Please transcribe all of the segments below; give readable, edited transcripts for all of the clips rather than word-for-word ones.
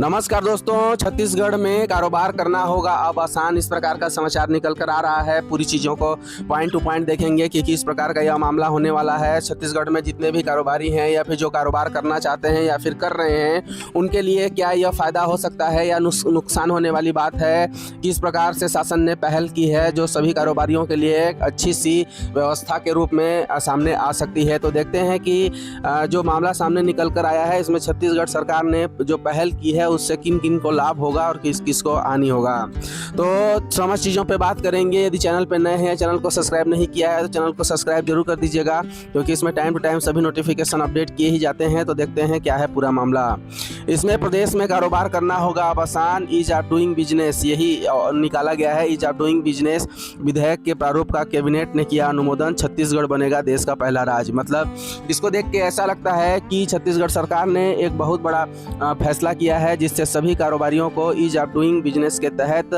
नमस्कार दोस्तों, छत्तीसगढ़ में कारोबार करना होगा अब आसान, इस प्रकार का समाचार निकल कर आ रहा है। पूरी चीज़ों को पॉइंट टू पॉइंट देखेंगे कि किस प्रकार का यह मामला होने वाला है। छत्तीसगढ़ में जितने भी कारोबारी हैं या फिर जो कारोबार करना चाहते हैं या फिर कर रहे हैं, उनके लिए क्या यह फ़ायदा हो सकता है या नुकसान होने वाली बात है। किस प्रकार से शासन ने पहल की है जो सभी कारोबारियों के लिए एक अच्छी सी व्यवस्था के रूप में सामने आ सकती है। तो देखते हैं कि जो मामला सामने निकल कर आया है, इसमें छत्तीसगढ़ सरकार ने जो पहल की है उससे किन किन को लाभ होगा और किस किस को हानि होगा। तो समस्त चीज़ों पे बात करेंगे। यदि चैनल पे नए हैं, चैनल को सब्सक्राइब नहीं किया है तो चैनल को सब्सक्राइब जरूर कर दीजिएगा, क्योंकि इसमें टाइम टू टाइम सभी नोटिफिकेशन अपडेट किए ही जाते हैं। तो देखते हैं क्या है पूरा मामला। इसमें प्रदेश में कारोबार करना होगा अब आसान, ईज ऑफ डूइंग बिजनेस, यही निकाला गया है। ईज ऑफ डूइंग बिजनेस विधेयक के प्रारूप का कैबिनेट ने किया अनुमोदन, छत्तीसगढ़ बनेगा देश का पहला राज्य। मतलब इसको देख के ऐसा लगता है कि छत्तीसगढ़ सरकार ने एक बहुत बड़ा फैसला किया है, जिससे सभी कारोबारियों को ईज ऑफ डूइंग बिजनेस के तहत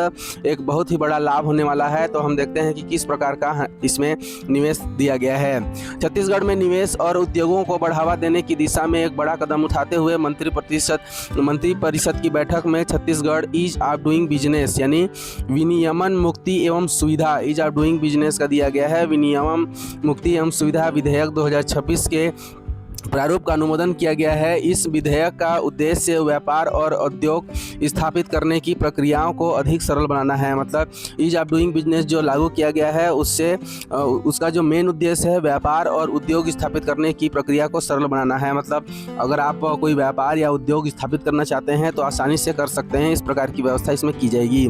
एक बहुत ही बड़ा लाभ होने वाला है। तो हम देखते हैं कि किस प्रकार का इसमें निवेश दिया गया है। छत्तीसगढ़ में निवेश और उद्योगों को बढ़ावा देने की दिशा में एक बड़ा कदम उठाते हुए मंत्रिपरिषद की बैठक में Chhattisgarh ease of doing business यानी विनियमन मुक्ति एवं सुविधा, ईज ऑफ डूइंग बिजनेस का दिया गया है विनियमन मुक्ति एवं सुविधा विधेयक 2026 के प्रारूप का अनुमोदन किया गया है। इस विधेयक का उद्देश्य व्यापार और उद्योग स्थापित करने की प्रक्रियाओं को अधिक सरल बनाना है। मतलब ईज ऑफ डूइंग बिजनेस जो लागू किया गया है उससे उसका जो मेन उद्देश्य है व्यापार और उद्योग स्थापित करने की प्रक्रिया को सरल बनाना है। मतलब अगर आप कोई व्यापार या उद्योग स्थापित करना चाहते हैं तो आसानी से कर सकते हैं। इस प्रकार की व्यवस्था इसमें की जाएगी।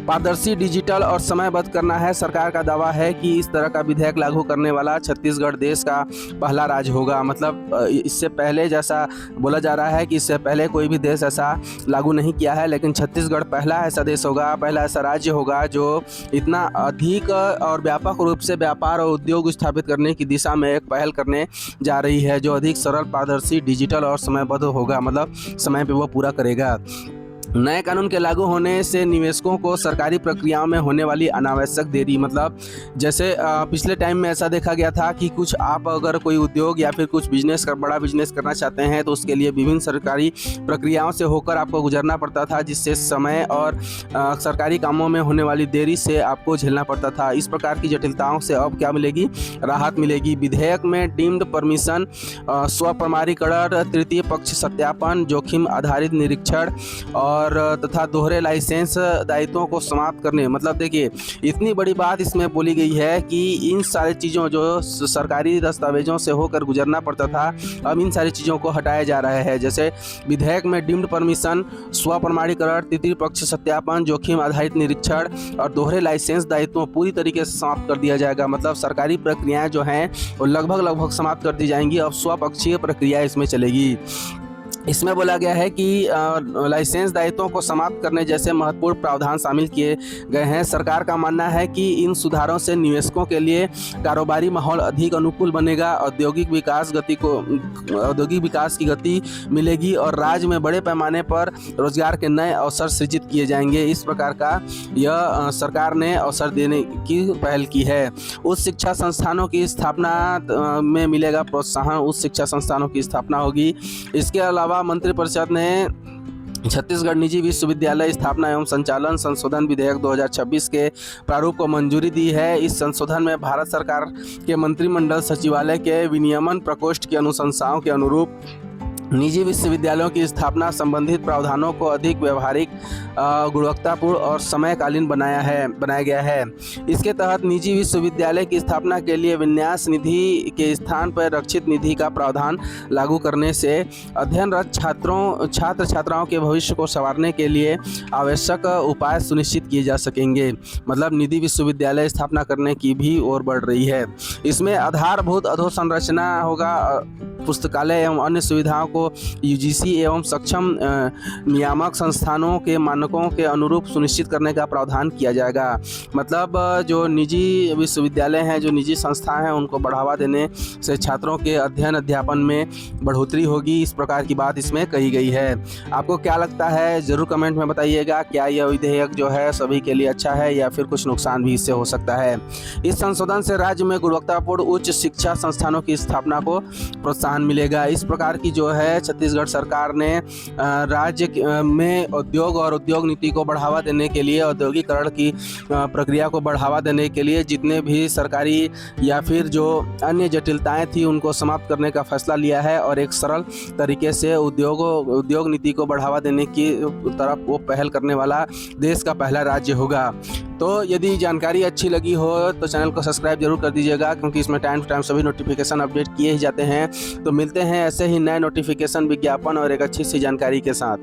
पारदर्शी, डिजिटल और समयबद्ध करना है। सरकार का दावा है कि इस तरह का विधेयक लागू करने वाला छत्तीसगढ़ देश का पहला राज्य होगा। मतलब इससे पहले जैसा बोला जा रहा है कि इससे पहले कोई भी देश ऐसा लागू नहीं किया है, लेकिन छत्तीसगढ़ पहला ऐसा देश होगा, पहला ऐसा राज्य होगा जो इतना अधिक और व्यापक रूप से व्यापार और उद्योग स्थापित करने की दिशा में एक पहल करने जा रही है, जो अधिक सरल, पारदर्शी, डिजिटल और समयबद्ध होगा। मतलब समय पे वो पूरा करेगा। नए कानून के लागू होने से निवेशकों को सरकारी प्रक्रियाओं में होने वाली अनावश्यक देरी, मतलब जैसे पिछले टाइम में ऐसा देखा गया था कि कुछ आप अगर कोई उद्योग या फिर कुछ बड़ा बिजनेस करना चाहते हैं तो उसके लिए विभिन्न सरकारी प्रक्रियाओं से होकर आपको गुजरना पड़ता था, जिससे समय और सरकारी कामों में होने वाली देरी से आपको झेलना पड़ता था। इस प्रकार की जटिलताओं से अब क्या मिलेगी? राहत मिलेगी। विधेयक में डीम्ड परमिशन, स्वप्रमाणीकरण, तृतीय पक्ष सत्यापन, जोखिम आधारित निरीक्षण और तथा दोहरे लाइसेंस दायित्वों को समाप्त करने, मतलब देखिए इतनी बड़ी बात इसमें बोली गई है कि इन सारी चीज़ों जो सरकारी दस्तावेजों से होकर गुजरना पड़ता था, अब इन सारी चीज़ों को हटाया जा रहा है। जैसे विधेयक में डीम्ड परमिशन, स्वप्रमाणीकरण, तृतीय पक्ष सत्यापन, जोखिम आधारित निरीक्षण और दोहरे लाइसेंस दायित्वों पूरी तरीके से समाप्त कर दिया जाएगा। मतलब सरकारी प्रक्रियाएँ जो हैं वो लगभग समाप्त कर दी जाएंगी। अब स्वपक्षीय प्रक्रिया इसमें चलेगी। इसमें बोला गया है कि लाइसेंस दायित्वों को समाप्त करने जैसे महत्वपूर्ण प्रावधान शामिल किए गए हैं। सरकार का मानना है कि इन सुधारों से निवेशकों के लिए कारोबारी माहौल अधिक अनुकूल बनेगा, औद्योगिक विकास की गति मिलेगी और राज्य में बड़े पैमाने पर रोजगार के नए अवसर सृजित किए जाएंगे। इस प्रकार का यह सरकार ने अवसर देने की पहल की है। उच्च शिक्षा संस्थानों की स्थापना में मिलेगा प्रोत्साहन, उच्च शिक्षा संस्थानों की स्थापना होगी। इसके अलावा मंत्रिपरिषद ने छत्तीसगढ़ निजी विश्वविद्यालय स्थापना एवं संचालन संशोधन विधेयक 2026 के प्रारूप को मंजूरी दी है। इस संशोधन में भारत सरकार के मंत्रिमंडल सचिवालय के विनियमन प्रकोष्ठ की अनुशंसाओं के अनुरूप निजी विश्वविद्यालयों की स्थापना संबंधित प्रावधानों को अधिक व्यवहारिक, गुणवत्तापूर्ण और समयकालीन बनाया गया है। इसके तहत निजी विश्वविद्यालय की स्थापना के लिए विन्यास निधि के स्थान पर रक्षित निधि का प्रावधान लागू करने से अध्ययनरत छात्र छात्राओं के भविष्य को संवारने के लिए आवश्यक उपाय सुनिश्चित किए जा सकेंगे। मतलब निजी विश्वविद्यालय स्थापना करने की भी ओर बढ़ रही है। इसमें आधारभूत अधोसंरचना होगा, पुस्तकालय एवं अन्य सुविधाओं को यूजीसी एवं सक्षम नियामक संस्थानों के मानकों के अनुरूप सुनिश्चित करने का प्रावधान किया जाएगा। मतलब जो निजी विश्वविद्यालय हैं, जो निजी संस्थाएं हैं, उनको बढ़ावा देने से छात्रों के अध्ययन अध्यापन में बढ़ोतरी होगी। इस प्रकार की बात इसमें कही गई है। आपको क्या लगता है ज़रूर कमेंट में बताइएगा। क्या यह विधेयक जो है सभी के लिए अच्छा है या फिर कुछ नुकसान भी इससे हो सकता है? इस संशोधन से राज्य में गुणवत्तापूर्ण उच्च शिक्षा संस्थानों की स्थापना को प्रोत्साहन प्रोत्साहन मिलेगा। इस प्रकार की जो है छत्तीसगढ़ सरकार ने राज्य में उद्योग और उद्योग नीति को बढ़ावा देने के लिए, औद्योगिकरण की प्रक्रिया को बढ़ावा देने के लिए जितने भी सरकारी या फिर जो अन्य जटिलताएं थी उनको समाप्त करने का फैसला लिया है और एक सरल तरीके से उद्योग नीति को बढ़ावा देने की तरफ वो पहल करने वाला देश का पहला राज्य होगा। तो यदि जानकारी अच्छी लगी हो तो चैनल को सब्सक्राइब जरूर कर दीजिएगा, क्योंकि इसमें टाइम टू टाइम सभी नोटिफिकेशन अपडेट किए ही जाते हैं। तो मिलते हैं ऐसे ही नए नोटिफिकेशन, विज्ञापन और एक अच्छी सी जानकारी के साथ।